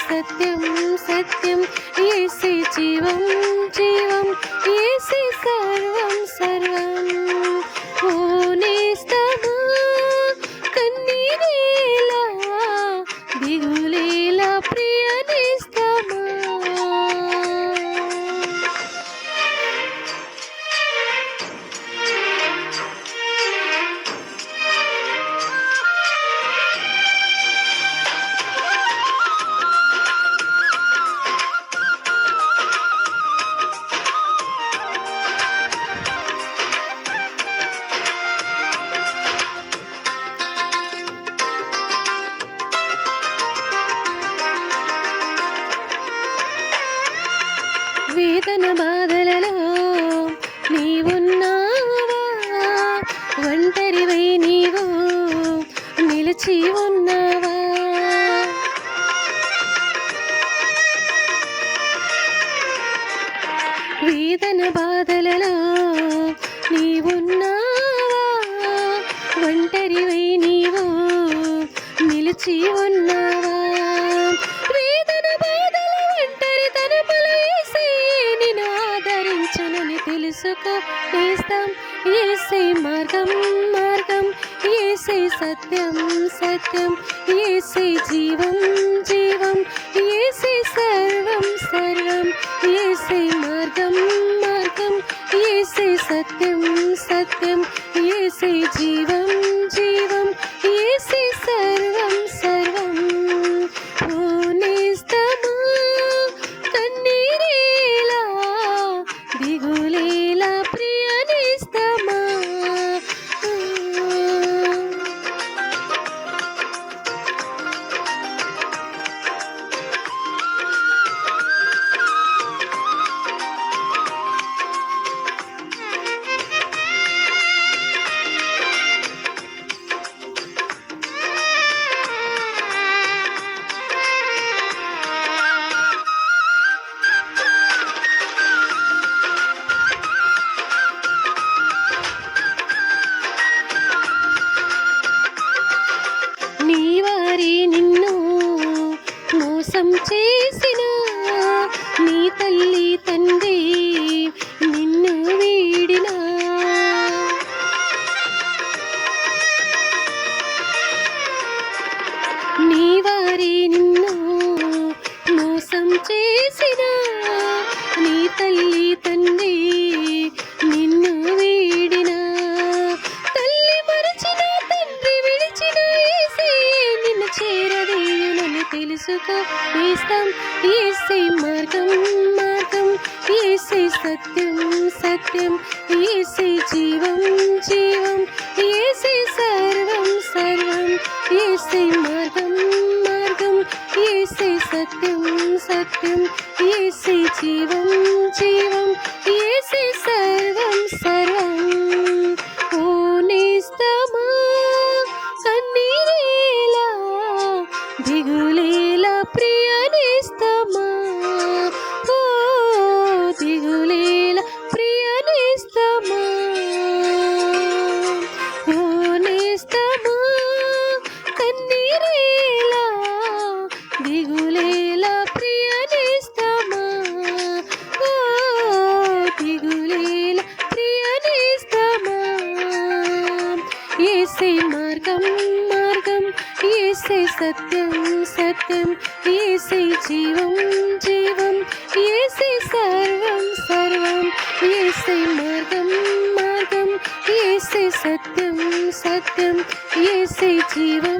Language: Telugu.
సత్యం సత్యం యేసే జీవం జీవం యేసే సర్వం సర్వం ఓ నేస్తమా కన్నీరేలా దిగులేలా ప్రియ నేస్తమా వేదన బాధలలో నీవున్నావా ఒంటరివై నీవు నిలిచి ఉన్నావా వేదన బాధలలో నీవున్నావా ఒంటరివై నీవు నిలిచి ఉన్నావా తెలుసుకో నేస్తం యేసే మార్గం మార్గం యేసే సత్యం సత్యం యేసే జీవం జీవం యేసే సర్వం సర్వం యేసే మార్గం మార్గం యేసే సత్యం సత్యం యేసే జీవం జీవం యేసే సర్వం సర్వం ఓ నేస్తమా కన్నీరేలా దిగులేలా ప్రియ నేస్తమా నీ వారి నిన్ను మోసం చేసిన నీ తల్లి తండ్రి నిన్ను వీడినా నీ వారి నిన్ను మోసం చేసిన నీ తల్లి తండ్రి నిన్ను వీడినా తల్లి మరచిన తండ్రి విడిచిన యేసే నిన్ను చేరదీయునని తెలుసుకో నేస్తం యేసే మార్గం మార్గం యేసే సత్యం సత్యం యేసే జీవం జీవం యేసే సర్వం సర్వం యేసే మార్గం మార్గం యేసే సత్యం సత్యం యేసే జీవం జీవం యేసే సర్వం సర్వం ఓ నేస్తమా కన్నీరేలా దిగులేలా ప్రియ నేస్తమా ఓ దిగులేలా ప్రియ నేస్తమా ఓ నేస్తమా కన్నీరేలా దిగులేలా ప్రియ నేస్తమా ఓ దిగులేలా ప్రియ నేస్తమా యేసే మార్గం మార్గం యేసే సత్యం సత్యం యేసే జీవం జీవం యేసే సర్వం సర్వం యేసే మార్గం మార్గం యేసే సత్యం సత్యం యేసే జీవం